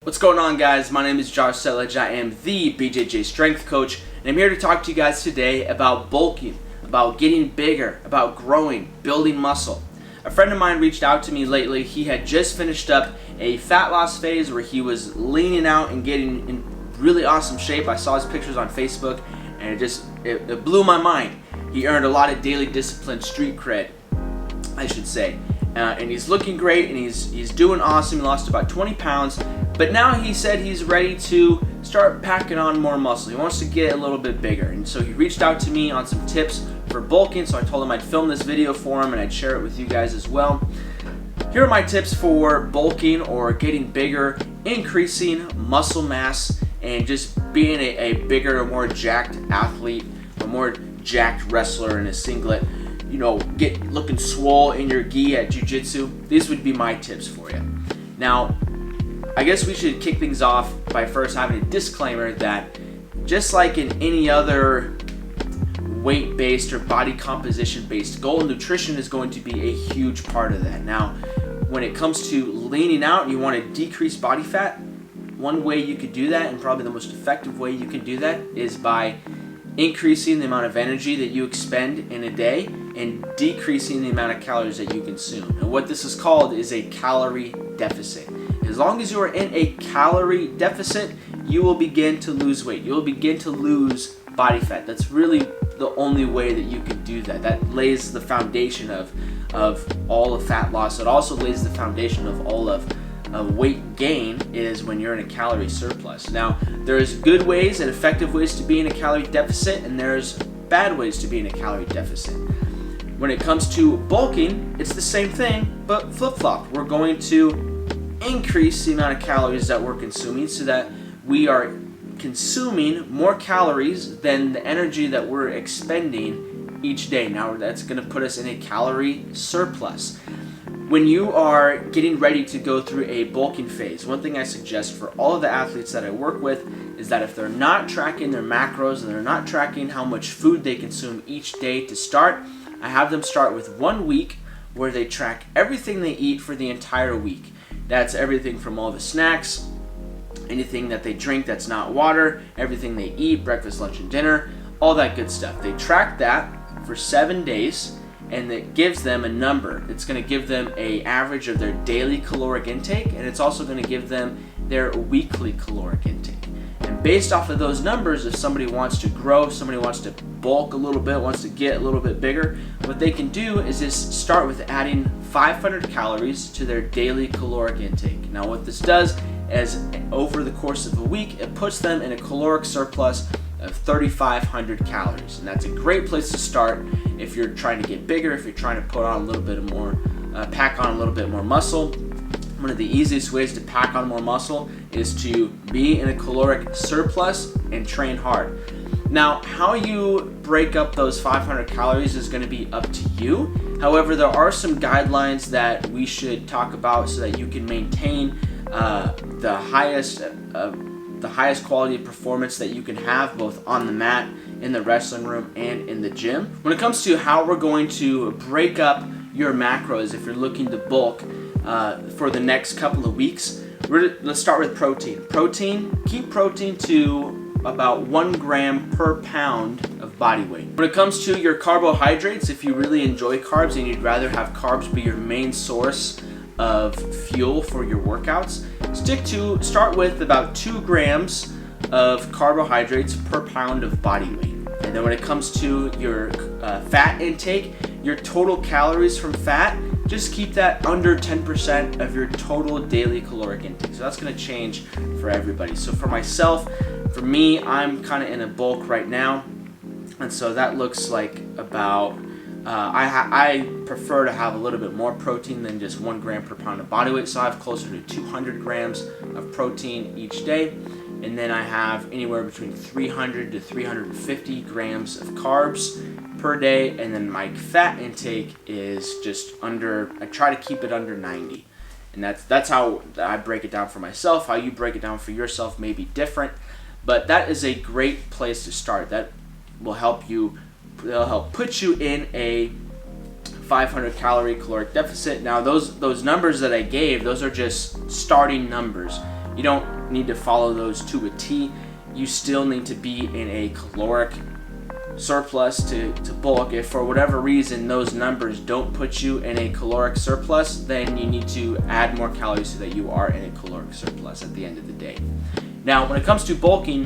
What's going on, guys? My name is Josh Setledge. I am the BJJ Strength Coach, and I'm here to talk to you guys today about bulking, about getting bigger, about growing, building muscle. A friend of mine reached out to me lately. He had just finished up a fat loss phase where he was leaning out and getting in really awesome shape. I saw his pictures on Facebook, and it blew my mind. He earned a lot of daily discipline street cred, I should say. And he's looking great, and he's doing awesome. He lost about 20 pounds, but now he said he's ready to start packing on more muscle. He wants to get a little bit bigger, and so he reached out to me on some tips for bulking. So I told him I'd film this video for him and I'd share it with you guys as well. Here are my tips for bulking or getting bigger, increasing muscle mass, and just being a bigger, more jacked athlete, a more jacked wrestler in a singlet. You know, get looking swole in your gi at Jiu-Jitsu. These would be my tips for you. Now, I guess we should kick things off by first having a disclaimer that just like in any other weight-based or body composition-based goal, nutrition is going to be a huge part of that. Now, when it comes to leaning out and you want to decrease body fat, one way you could do that, and probably the most effective way you can do that, is by increasing the amount of energy that you expend in a day and decreasing the amount of calories that you consume. And what this is called is a calorie deficit. As long as you are in a calorie deficit, you will begin to lose weight. You will begin to lose body fat. That's really the only way that you can do that. That lays the foundation of all of fat loss. It also lays the foundation of all of weight gain is when you're in a calorie surplus. Now, there's good ways and effective ways to be in a calorie deficit, and there's bad ways to be in a calorie deficit. When it comes to bulking, it's the same thing, but flip-flop. We're going to increase the amount of calories that we're consuming so that we are consuming more calories than the energy that we're expending each day. Now, that's going to put us in a calorie surplus. When you are getting ready to go through a bulking phase, one thing I suggest for all of the athletes that I work with is that if they're not tracking their macros and they're not tracking how much food they consume each day to start, I have them start with 1 week where they track everything they eat for the entire week. That's everything from all the snacks, anything that they drink that's not water, everything they eat, breakfast, lunch, and dinner, all that good stuff. They track that for 7 days, and it gives them a number. It's going to give them an average of their daily caloric intake, and it's also going to give them their weekly caloric intake. And based off of those numbers, if somebody wants to grow, somebody wants to bulk a little bit, wants to get a little bit bigger, what they can do is just start with adding 500 calories to their daily caloric intake. Now, what this does is over the course of a week, it puts them in a caloric surplus of 3,500 calories, and that's a great place to start if you're trying to get bigger, if you're trying to put on a little bit more, pack on a little bit more muscle. One of the easiest ways to pack on more muscle is to be in a caloric surplus and train hard. Now, how you break up those 500 calories is going to be up to you. However, there are some guidelines that we should talk about so that you can maintain the highest quality of performance that you can have both on the mat, in the wrestling room, and in the gym. When it comes to how we're going to break up your macros if you're looking to bulk for the next couple of weeks, let's start with protein. Keep protein to about 1 gram per pound of body weight. When it comes to your carbohydrates, if you really enjoy carbs and you'd rather have carbs be your main source of fuel for your workouts, start with about 2 grams of carbohydrates per pound of body weight. And then when it comes to your fat intake, your total calories from fat, just keep that under 10% of your total daily caloric intake. So that's going to change for everybody. So for myself, for me, I'm kind of in a bulk right now, and so that looks like about I prefer to have a little bit more protein than just 1 gram per pound of body weight, so I have closer to 200 grams of protein each day, and then I have anywhere between 300 to 350 grams of carbs per day, and then my fat intake is just under, I try to keep it under 90, and that's how I break it down for myself. How you break it down for yourself may be different, but that is a great place to start. That will help you. They'll help put you in a 500 calorie caloric deficit. Now those numbers that I gave, those are just starting numbers. You don't need to follow those to a T. You still need to be in a caloric surplus to bulk. If for whatever reason those numbers don't put you in a caloric surplus, then you need to add more calories so that you are in a caloric surplus at the end of the day. Now, when it comes to bulking,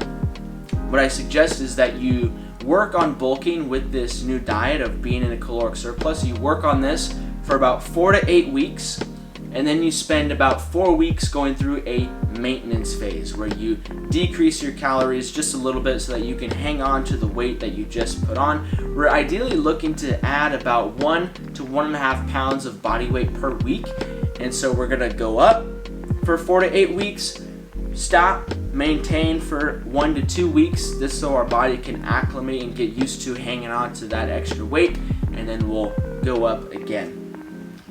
what I suggest is that you work on bulking with this new diet of being in a caloric surplus. You work on this for about 4 to 8 weeks, and then you spend about 4 weeks going through a maintenance phase where you decrease your calories just a little bit so that you can hang on to the weight that you just put on. We're ideally looking to add about 1 to 1.5 pounds of body weight per week, and so we're gonna go up for 4 to 8 weeks, stop, maintain for 1 to 2 weeks, this so our body can acclimate and get used to hanging on to that extra weight, and then we'll go up again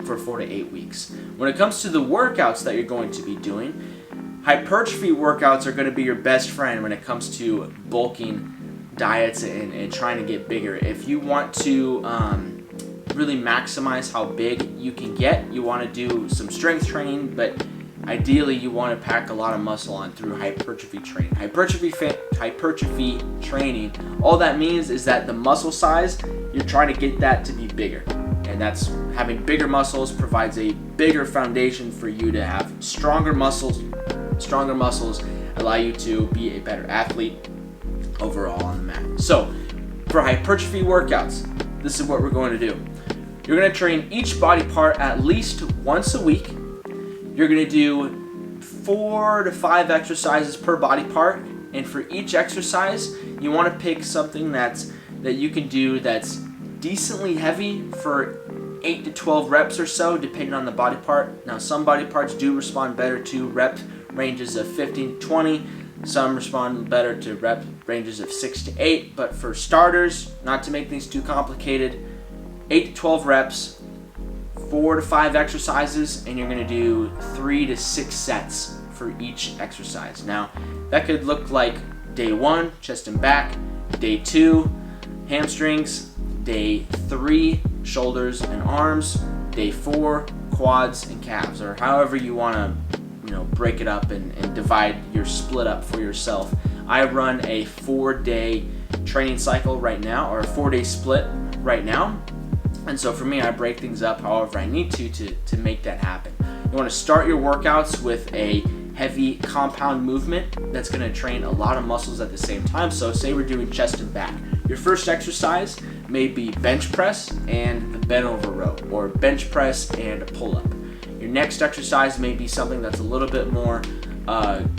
for 4 to 8 weeks. When it comes to the workouts that you're going to be doing, hypertrophy workouts are going to be your best friend when it comes to bulking diets and trying to get bigger. If you want to really maximize how big you can get, you want to do some strength training, but ideally you want to pack a lot of muscle on through hypertrophy training. Hypertrophy training, all that means is that the muscle size, you're trying to get that to be bigger. And that's having bigger muscles provides a bigger foundation for you to have stronger muscles. Stronger muscles allow you to be a better athlete overall on the mat. So for hypertrophy workouts, this is what we're going to do. You're going to train each body part at least once a week. You're going to do 4 to 5 exercises per body part, and for each exercise you want to pick something that you can do that's decently heavy for 8 to 12 reps or so, depending on the body part. Now, some body parts do respond better to rep ranges of 15 to 20. Some respond better to rep ranges of 6 to 8. But for starters, not to make things too complicated, 8 to 12 reps, 4 to 5 exercises, and you're going to do 3 to 6 sets for each exercise. Now, that could look like day 1, chest and back, day 2, hamstrings, day 3, shoulders and arms, day 4, quads and calves, or however you want to break it up and divide your split up for yourself. I run a 4-day training cycle right now, or a 4-day split right now, and so for me, I break things up however I need to make that happen. You want to start your workouts with a heavy compound movement that's going to train a lot of muscles at the same time. So say we're doing chest and back. Your first exercise may be bench press and the bent over row, or bench press and a pull-up. Your next exercise may be something that's a little bit more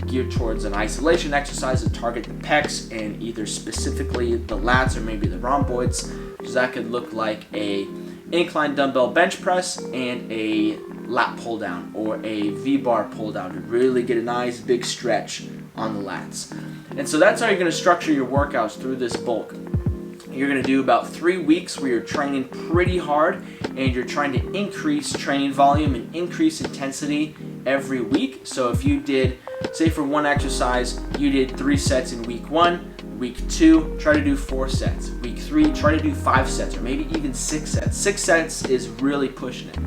geared towards an isolation exercise to target the pecs and either specifically the lats or maybe the rhomboids. So that could look like a incline dumbbell bench press and a lat pull down, or a V-bar pull down to really get a nice big stretch on the lats. And so that's how you're going to structure your workouts through this bulk. You're going to do about 3 weeks where you're training pretty hard and you're trying to increase training volume and increase intensity every week. So if you did, say for one exercise, you did 3 sets in week 1, week 2, try to do 4 sets. Week 3, try to do 5 sets or maybe even 6 sets. 6 sets is really pushing it.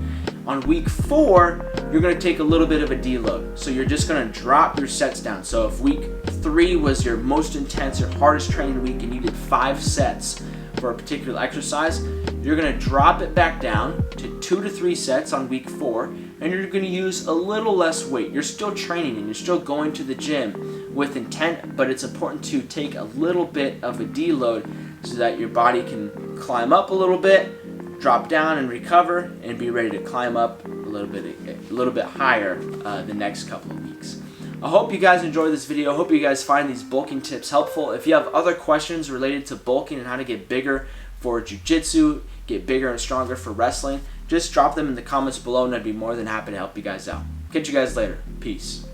On week 4, you're going to take a little bit of a deload. So you're just going to drop your sets down. So if week 3 was your most intense or hardest training week and you did 5 sets for a particular exercise, you're going to drop it back down to 2 to 3 sets on week 4, and you're going to use a little less weight. You're still training and you're still going to the gym with intent, but it's important to take a little bit of a deload so that your body can climb up a little bit, drop down and recover, and be ready to climb up a little bit higher the next couple of weeks. I hope you guys enjoyed this video. I hope you guys find these bulking tips helpful. If you have other questions related to bulking and how to get bigger for Jiu-Jitsu, get bigger and stronger for wrestling, just drop them in the comments below and I'd be more than happy to help you guys out. Catch you guys later. Peace.